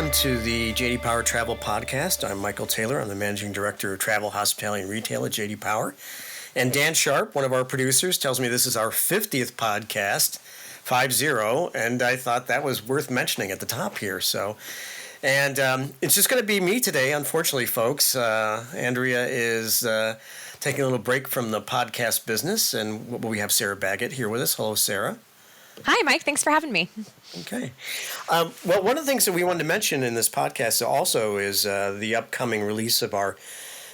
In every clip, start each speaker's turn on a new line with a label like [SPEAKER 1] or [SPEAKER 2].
[SPEAKER 1] welcome to the JD Power Travel Podcast. I'm Michael Taylor. I'm the Managing Director of Travel, Hospitality, and Retail at JD Power. And Dan Sharp, one of our producers, tells me this is our 50th podcast, 50, and I thought that was worth mentioning at the top here. And it's just going to be me today, unfortunately, folks. Andrea is taking a little break from the podcast business, and we have Sarah Baggett here with us. Hello, Sarah.
[SPEAKER 2] Hi, Mike. Thanks for having me.
[SPEAKER 1] Okay. Well, one of the things that we wanted to mention in this podcast also is the upcoming release of our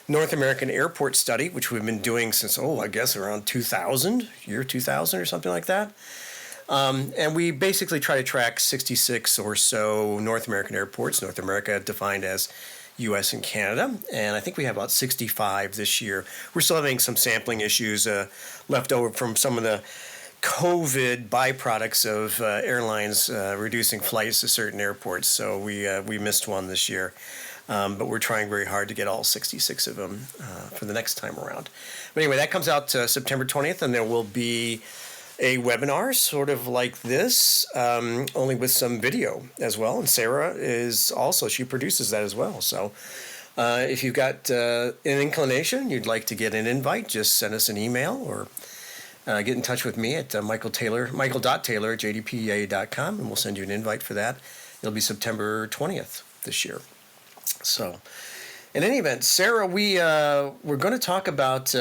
[SPEAKER 1] North American Airport Study, which we've been doing since, I guess around 2000, year 2000 or something like that. And we basically try to track 66 or so North American airports, North America defined as U.S. and Canada. And I think we have about 65 this year. We're still having some sampling issues left over from some of the COVID byproducts of airlines reducing flights to certain airports. So we missed one this year. But we're trying very hard to get all 66 of them for the next time around. But anyway, that comes out September 20th, and there will be a webinar sort of like this, only with some video as well. And Sarah is also, she produces that as well. So if you've got an inclination, you'd like to get an invite, just send us an email or get in touch with me at michael.taylor at jdpa.com, and we'll send you an invite for that. It'll be September 20th this year. So, in any event, Sarah, we're going to talk about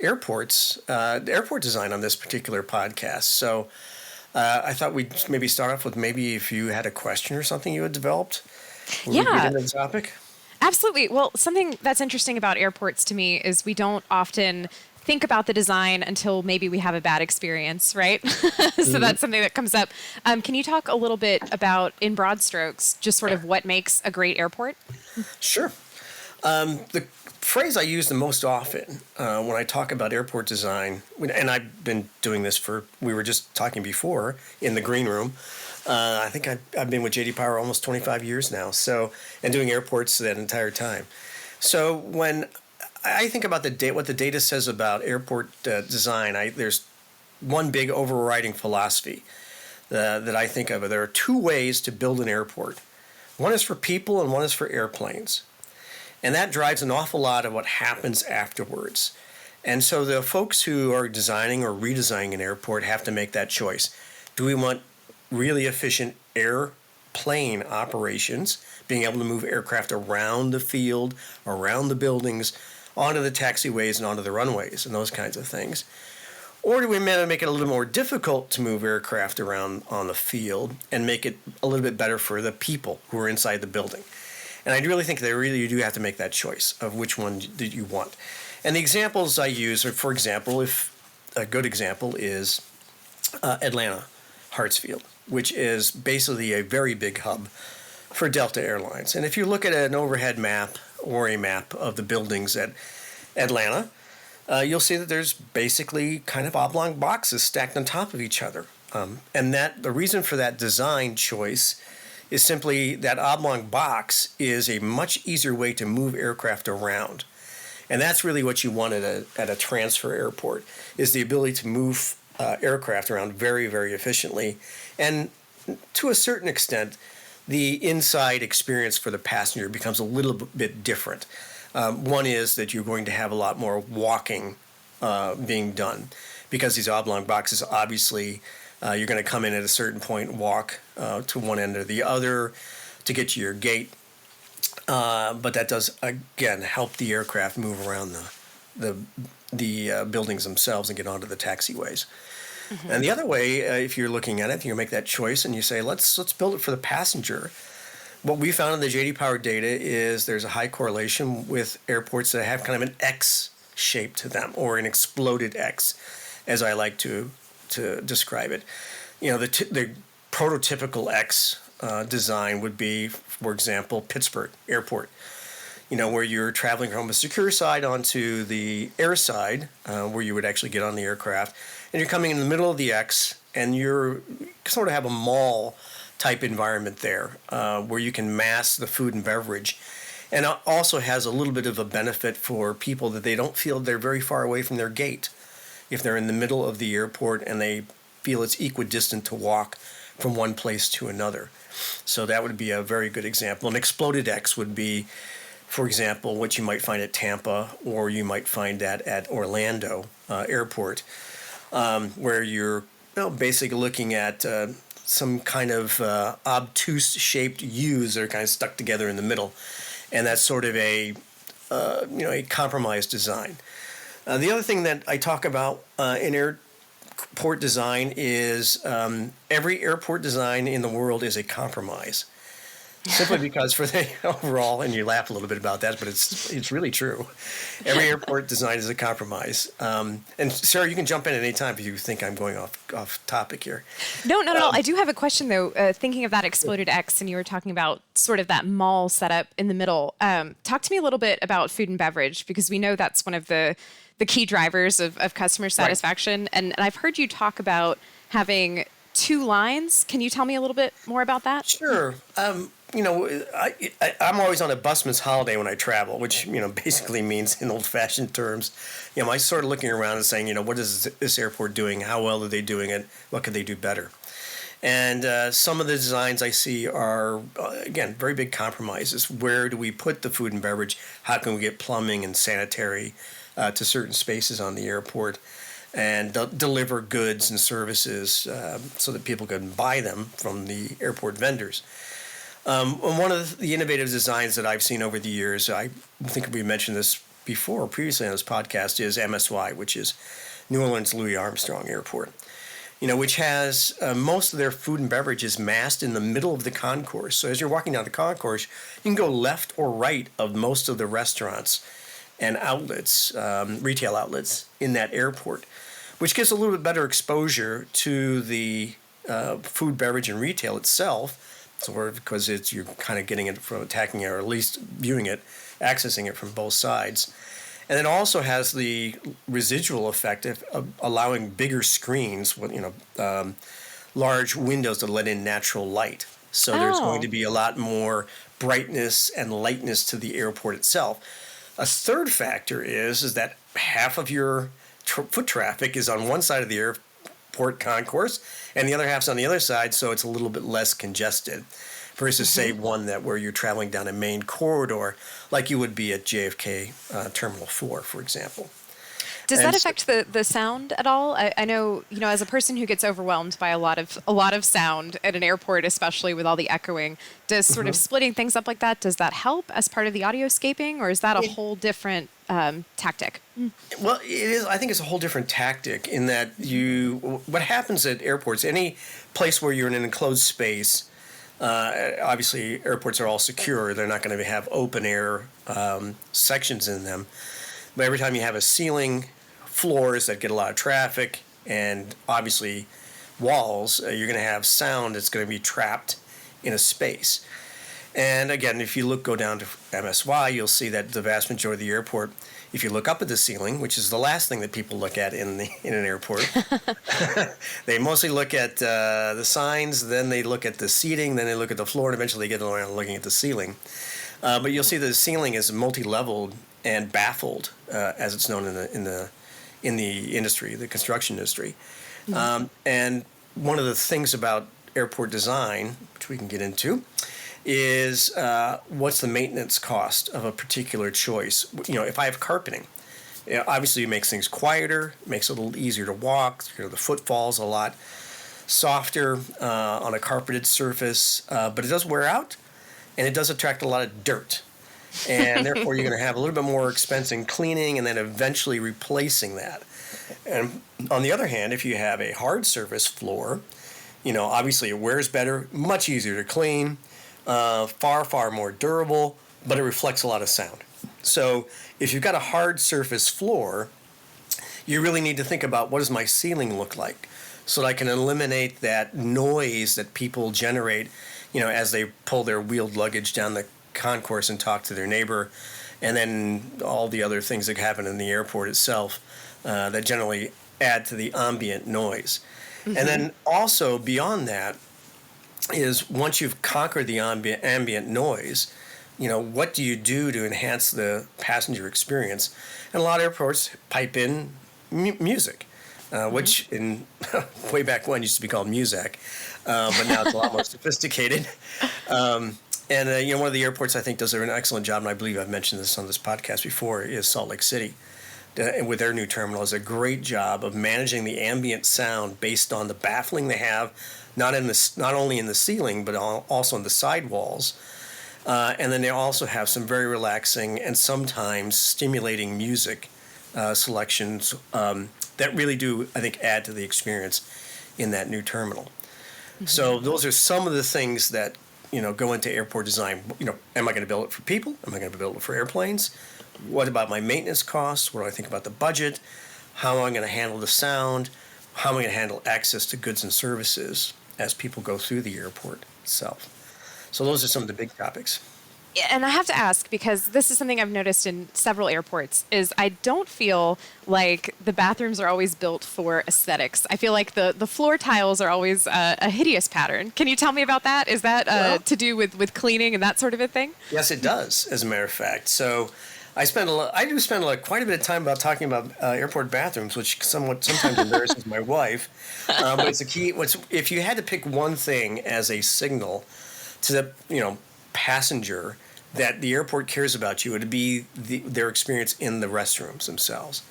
[SPEAKER 1] airports, airport design on this particular podcast. So, I thought we'd maybe start off with maybe if you had a question or something you had developed. Would we get into the topic?
[SPEAKER 2] Absolutely. Well, something that's interesting about airports to me is we don't often think about the design until maybe we have a bad experience, right? So that's something that comes up. Can you talk a little bit about, in broad strokes, just sort of what makes a great airport?
[SPEAKER 1] Sure. The phrase I use the most often when I talk about airport design, and I've been doing this we were just talking before in the green room. I think I've been with JD Power almost 25 years now, and doing airports that entire time. So when I think about what the data says about airport design, there's one big overriding philosophy that I think of. There are two ways to build an airport. One is for people and one is for airplanes. And that drives an awful lot of what happens afterwards. And so the folks who are designing or redesigning an airport have to make that choice. Do we want really efficient airplane operations, being able to move aircraft around the field, around the buildings, onto the taxiways and onto the runways and those kinds of things? Or do we make it a little more difficult to move aircraft around on the field and make it a little bit better for the people who are inside the building? And I really think that you do have to make that choice of which one do you want. And the examples I use are, for example, if a good example is Atlanta, Hartsfield, which is basically a very big hub for Delta Airlines. And if you look at an overhead map or a map of the buildings at Atlanta, you'll see that there's basically kind of oblong boxes stacked on top of each other. And that the reason for that design choice is simply that oblong box is a much easier way to move aircraft around. And that's really what you want at a transfer airport, is the ability to move aircraft around very, very efficiently. And to a certain extent, the inside experience for the passenger becomes a little bit different. One is that you're going to have a lot more walking being done, because these oblong boxes, obviously, you're going to come in at a certain point, walk to one end or the other to get to your gate. But that does, again, help the aircraft move around the buildings themselves and get onto the taxiways. Mm-hmm. And the other way, if you're looking at it, you make that choice and you say, let's build it for the passenger. What we found in the JD Power data is there's a high correlation with airports that have kind of an X shape to them, or an exploded X, as I like to describe it. The prototypical X design would be, for example, Pittsburgh Airport. Where you're traveling from a secure side onto the air side, where you would actually get on the aircraft, and you're coming in the middle of the X, and you sort of have a mall type environment there, where you can mass the food and beverage. And it also has a little bit of a benefit for people that they don't feel they're very far away from their gate. If they're in the middle of the airport and they feel it's equidistant to walk from one place to another. So that would be a very good example. An exploded X would be, for example, what you might find at Tampa, or you might find that at Orlando Airport, where you're basically looking at some kind of obtuse shaped U's that are kind of stuck together in the middle, and that's sort of a a compromise design. The other thing that I talk about in airport design is every airport design in the world is a compromise. Simply because for the overall, and you laugh a little bit about that, but it's really true. Every airport design is a compromise. And Sarah, you can jump in at any time if you think I'm going off topic here.
[SPEAKER 2] No. I do have a question though. Thinking of that exploded X, and you were talking about sort of that mall setup in the middle. Talk to me a little bit about food and beverage, because we know that's one of the key drivers of customer satisfaction. Right. And I've heard you talk about having 2 lines. Can you tell me a little bit more about that?
[SPEAKER 1] Sure. I'm always on a busman's holiday when I travel, which, basically means in old-fashioned terms, I'm sort of looking around and saying, what is this airport doing? How well are they doing it? What could they do better? And some of the designs I see are, again, very big compromises. Where do we put the food and beverage? How can we get plumbing and sanitary to certain spaces on the airport and deliver goods and services so that people can buy them from the airport vendors? One of the innovative designs that I've seen over the years, I think we mentioned this previously on this podcast, is MSY, which is New Orleans Louis Armstrong Airport, which has most of their food and beverages massed in the middle of the concourse. So as you're walking down the concourse, you can go left or right of most of the restaurants and outlets, retail outlets in that airport, which gives a little bit better exposure to the food, beverage, and retail itself. So because you're kind of getting it from attacking it, or at least viewing it, accessing it from both sides. And it also has the residual effect of allowing bigger screens with large windows to let in natural light. So there's going to be a lot more brightness and lightness to the airport itself. A third factor is that half of your foot traffic is on one side of the airport concourse, and the other half's on the other side, so it's a little bit less congested. Versus, say, one where you're traveling down a main corridor, like you would be at JFK Terminal 4, for example.
[SPEAKER 2] Does that affect the sound at all? I know, as a person who gets overwhelmed by a lot of sound at an airport, especially with all the echoing, does sort of splitting things up like that, does that help as part of the audioscaping, or is that a whole different tactic?
[SPEAKER 1] Well, it is. I think it's a whole different tactic in that what happens at airports, any place where you're in an enclosed space, obviously airports are all secure. They're not going to have open air sections in them. But every time you have a ceiling, floors that get a lot of traffic, and obviously walls, you're going to have sound that's going to be trapped in a space. And again, if you go down to MSY, you'll see that the vast majority of the airport, if you look up at the ceiling, which is the last thing that people look at in an airport, they mostly look at the signs, then they look at the seating, then they look at the floor, and eventually they get around looking at the ceiling. But you'll see the ceiling is multi-leveled and baffled, as it's known in the industry, the construction industry. Mm-hmm. And one of the things about airport design, which we can get into, is what's the maintenance cost of a particular choice. If I have carpeting, obviously it makes things quieter, makes it a little easier to walk. The footfall's a lot softer on a carpeted surface, but it does wear out, and it does attract a lot of dirt. And therefore, you're going to have a little bit more expense in cleaning and then eventually replacing that. And on the other hand, if you have a hard surface floor, obviously it wears better, much easier to clean, far more durable, but it reflects a lot of sound. So if you've got a hard surface floor, you really need to think about, what does my ceiling look like, so that I can eliminate that noise that people generate, as they pull their wheeled luggage down the concourse and talk to their neighbor, and then all the other things that happen in the airport itself that generally add to the ambient noise. Mm-hmm. And then also beyond that is, once you've conquered the ambient noise, what do you do to enhance the passenger experience? And a lot of airports pipe in music. which in way back when used to be called Muzak, but now it's a lot more sophisticated. And one of the airports I think does an excellent job, and I believe I've mentioned this on this podcast before, is Salt Lake City. With their new terminal, does a great job of managing the ambient sound based on the baffling they have, not only in the ceiling but also in the sidewalls. And then they also have some very relaxing and sometimes stimulating music selections that really do, I think, add to the experience in that new terminal. Mm-hmm. So those are some of the things that go into airport design. Am I going to build it for people? Am I going to build it for airplanes? What about my maintenance costs? What do I think about the budget? How am I going to handle the sound? How am I going to handle access to goods and services as people go through the airport itself? So those are some of the big topics.
[SPEAKER 2] And I have to ask, because this is something I've noticed in several airports, is I don't feel like the bathrooms are always built for aesthetics. I feel like the floor tiles are always a hideous pattern. Can you tell me about that? Is that to do with cleaning and that sort of a thing?
[SPEAKER 1] Yes, it does, as a matter of fact. So I do spend quite a bit of time talking about airport bathrooms, which sometimes embarrasses my wife. But it's a key. If you had to pick one thing as a signal to the passenger that the airport cares about you, it would be their experience in the restrooms themselves.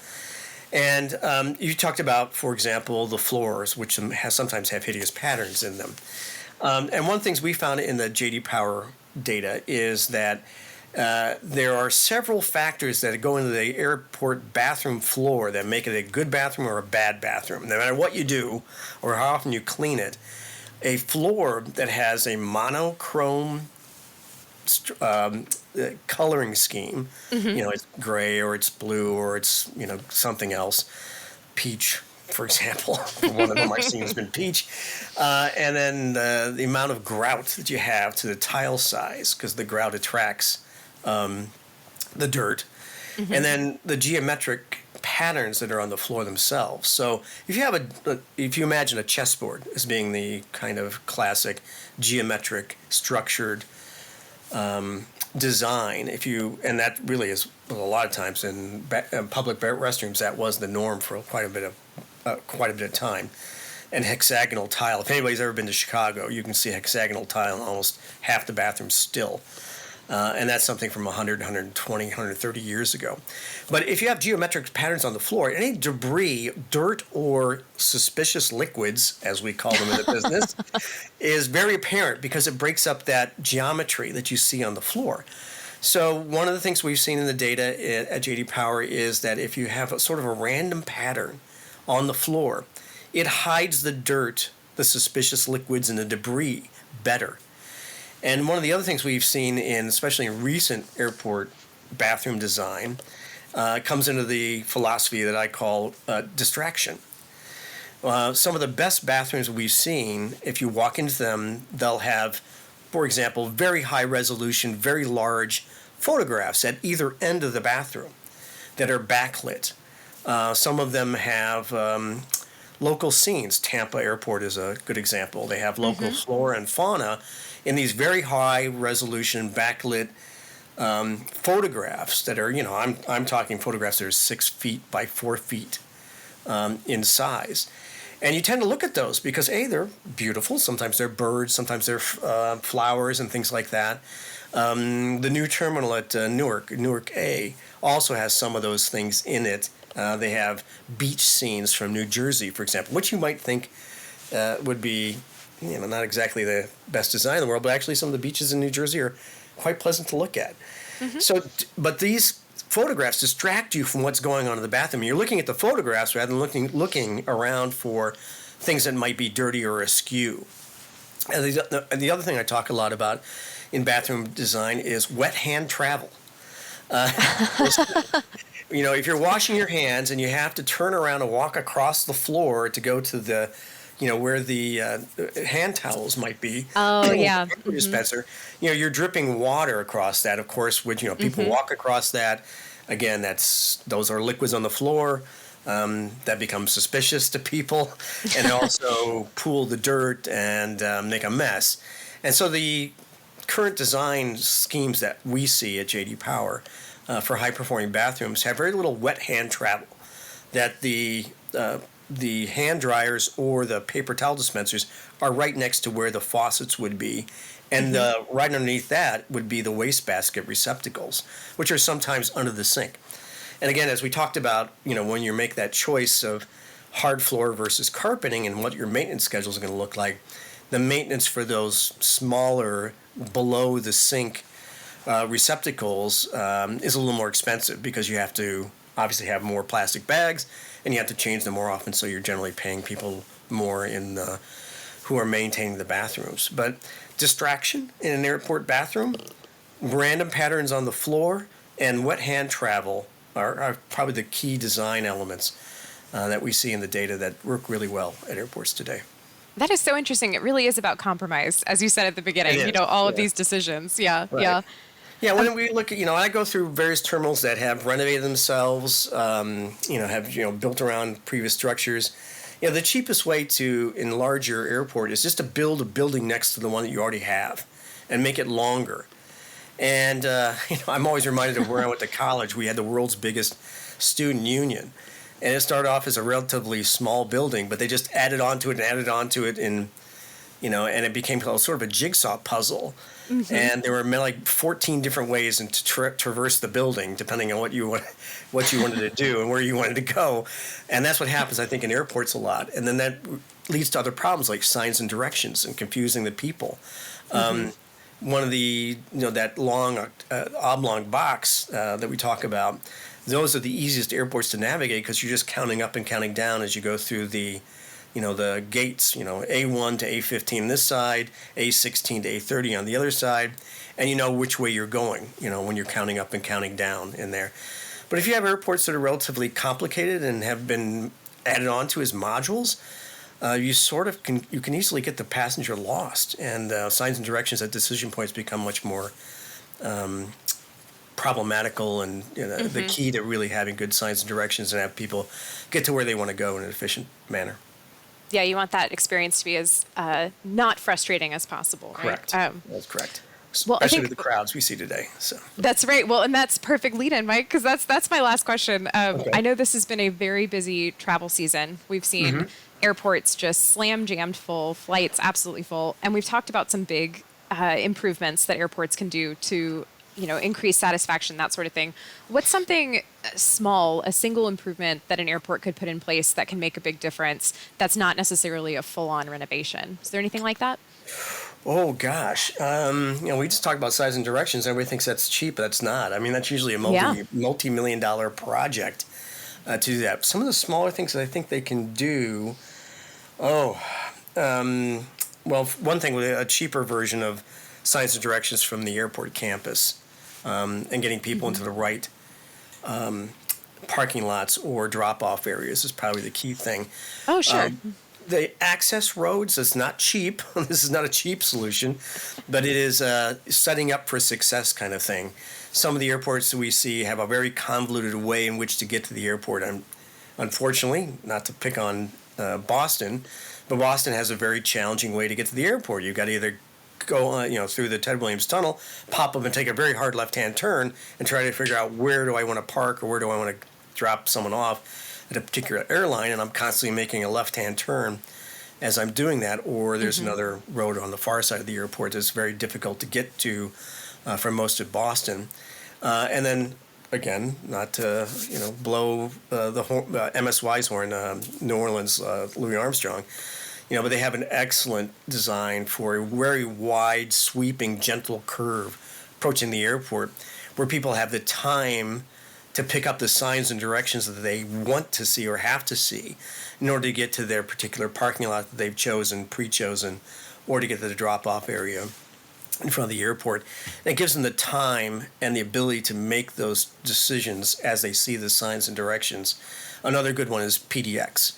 [SPEAKER 1] And you talked about, for example, the floors, which sometimes have hideous patterns in them. And one of the things we found in the J.D. Power data is that there are several factors that go into the airport bathroom floor that make it a good bathroom or a bad bathroom. No matter what you do or how often you clean it, a floor that has a monochrome coloring scheme, it's gray or it's blue or it's something else, peach, for example. One of them I've seen has been peach. And then the amount of grout that you have to the tile size, because the grout attracts the dirt, and then the geometric patterns that are on the floor themselves. So if you imagine a chessboard as being the kind of classic geometric structured design, and that really is a lot of times in public restrooms, that was the norm for quite a bit of time. And hexagonal tile. If anybody's ever been to Chicago, you can see hexagonal tile in almost half the bathrooms still. And that's something from 100, 120, 130 years ago. But if you have geometric patterns on the floor, any debris, dirt, or suspicious liquids, as we call them in the business, is very apparent because it breaks up that geometry that you see on the floor. So one of the things we've seen in the data at J.D. Power is that if you have a sort of a random pattern on the floor, it hides the dirt, the suspicious liquids, and the debris better. And one of the other things we've seen especially in recent airport bathroom design, comes into the philosophy that I call distraction. Some of the best bathrooms we've seen, if you walk into them, they'll have, for example, very high resolution, very large photographs at either end of the bathroom that are backlit. Some of them have local scenes. Tampa Airport is a good example. They have local flora and fauna in these very high resolution backlit photographs that are, I'm talking photographs that are 6 feet by 4 feet in size. And you tend to look at those because, A, they're beautiful. Sometimes they're birds, sometimes they're flowers and things like that. The new terminal at Newark A, also has some of those things in it. They have beach scenes from New Jersey, for example, which you might think would be, not exactly the best design in the world, but actually some of the beaches in New Jersey are quite pleasant to look at. So, but these photographs distract you from what's going on in the bathroom. You're looking at the photographs rather than looking around for things that might be dirty or askew. And the other thing I talk a lot about in bathroom design is wet hand travel. If you're washing your hands and you have to turn around and walk across the floor to go to the, where the hand towels might be.
[SPEAKER 2] Oh, yeah.
[SPEAKER 1] Dispenser, you're dripping water across that, of course, which, people walk across that. Again, those are liquids on the floor. That becomes suspicious to people and also pool the dirt and make a mess. And so the current design schemes that we see at J.D. Power for high-performing bathrooms have very little wet hand travel, that the the hand dryers or the paper towel dispensers are right next to where the faucets would be. And right underneath that would be the wastebasket receptacles, which are sometimes under the sink. And again, as we talked about, when you make that choice of hard floor versus carpeting and what your maintenance schedule is going to look like, the maintenance for those smaller below the sink receptacles is a little more expensive because you have to obviously have more plastic bags and you have to change them more often. So you're generally paying people more who are maintaining the bathrooms. But distraction in an airport bathroom, random patterns on the floor, and wet hand travel are probably the key design elements that we see in the data that work really well at airports today.
[SPEAKER 2] That is so interesting. It really is about compromise, as you said at the beginning,
[SPEAKER 1] It is,
[SPEAKER 2] all of
[SPEAKER 1] yeah.
[SPEAKER 2] these decisions. Yeah,
[SPEAKER 1] Right.
[SPEAKER 2] yeah.
[SPEAKER 1] Yeah, when we look at, I go through various terminals that have renovated themselves, have, built around previous structures. The cheapest way to enlarge your airport is just to build a building next to the one that you already have and make it longer. And, I'm always reminded of where I went to college. We had the world's biggest student union. And it started off as a relatively small building, but they just added on to it and it became sort of a jigsaw puzzle. Mm-hmm. And there were like 14 different ways to traverse the building, depending on what you wanted to do and where you wanted to go. And that's what happens, I think, in airports a lot. And then that leads to other problems like signs and directions and confusing the people. One of the, that long oblong box that we talk about, those are the easiest airports to navigate because you're just counting up and counting down as you go through the gates, A1 to A15 this side, A16 to A30 on the other side, and you know which way you're going, when you're counting up and counting down in there. But if you have airports that are relatively complicated and have been added onto as modules, you can easily get the passenger lost, and signs and directions at decision points become much more problematical, and the key to really having good signs and directions and have people get to where they want to go in an efficient manner.
[SPEAKER 2] Yeah, you want that experience to be as not frustrating as possible, right?
[SPEAKER 1] Correct. That's correct.
[SPEAKER 2] Well,
[SPEAKER 1] Especially with the crowds we see today. So
[SPEAKER 2] that's right. Well, and that's perfect lead-in, Mike, because that's my last question.
[SPEAKER 1] Okay.
[SPEAKER 2] I know this has been a very busy travel season. We've seen airports just slam jammed full, flights absolutely full, and we've talked about some big improvements that airports can do to increase satisfaction, that sort of thing. What's something small, a single improvement that an airport could put in place that can make a big difference that's not necessarily a full-on renovation? Is there anything like that?
[SPEAKER 1] Oh, gosh. We just talked about size and directions. Everybody thinks that's cheap, but that's not. I mean, that's usually a multi-million-dollar project to do that. Some of the smaller things that I think they can do, one thing with a cheaper version of signs and directions from the airport campus, and getting people into the right parking lots or drop-off areas is probably the key thing.
[SPEAKER 2] Oh, sure.
[SPEAKER 1] The access roads, it's not cheap. This is not a cheap solution, but it is setting up for success kind of thing. Some of the airports that we see have a very convoluted way in which to get to the airport. Unfortunately, not to pick on Boston, but Boston has a very challenging way to get to the airport. You've got to either go through the Ted Williams Tunnel, pop up and take a very hard left-hand turn and try to figure out where do I want to park or where do I want to drop someone off at a particular airline, and I'm constantly making a left-hand turn as I'm doing that, or there's another road on the far side of the airport that's very difficult to get to from most of Boston. And then, again, not to blow the MSY's horn, New Orleans, Louis Armstrong, but they have an excellent design for a very wide, sweeping, gentle curve approaching the airport where people have the time to pick up the signs and directions that they want to see or have to see in order to get to their particular parking lot that they've pre-chosen, or to get to the drop-off area in front of the airport. And it gives them the time and the ability to make those decisions as they see the signs and directions. Another good one is PDX,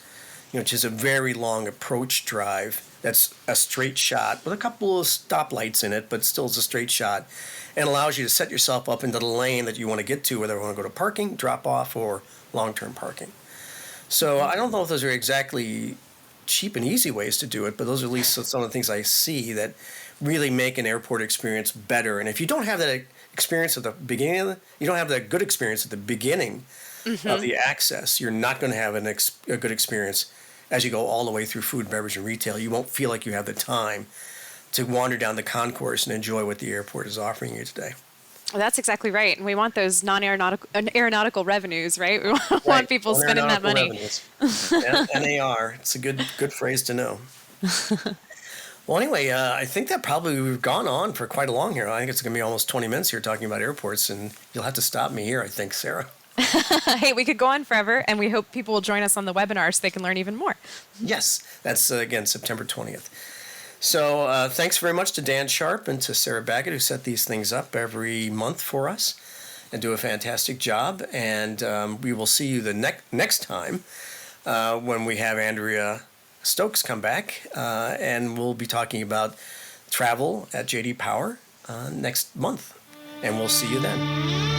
[SPEAKER 1] which is a very long approach drive that's a straight shot with a couple of stoplights in it, but still is a straight shot, and allows you to set yourself up into the lane that you want to get to, whether you want to go to parking, drop off, or long-term parking. So I don't know if those are exactly cheap and easy ways to do it, but those are at least some of the things I see that really make an airport experience better. And if you don't have that experience at the beginning, you don't have that good experience at the beginning the access. You're not going to have a good experience as you go all the way through food, beverage, and retail. You won't feel like you have the time to wander down the concourse and enjoy what the airport is offering you today.
[SPEAKER 2] Well, that's exactly right. And we want those non-aeronautical revenues, right? We want
[SPEAKER 1] Right.
[SPEAKER 2] people spending that money.
[SPEAKER 1] Yeah, NAR. It's a good phrase to know. Well, anyway, I think that probably we've gone on for quite a long here. I think it's going to be almost 20 minutes here talking about airports, and you'll have to stop me here, I think, Sarah.
[SPEAKER 2] Hey, we could go on forever, and we hope people will join us on the webinar so they can learn even more.
[SPEAKER 1] Yes, that's, again, September 20th. So thanks very much to Dan Sharp and to Sarah Baggett, who set these things up every month for us and do a fantastic job. And we will see you the next time when we have Andrea Stokes come back, and we'll be talking about travel at JD Power next month. And we'll see you then.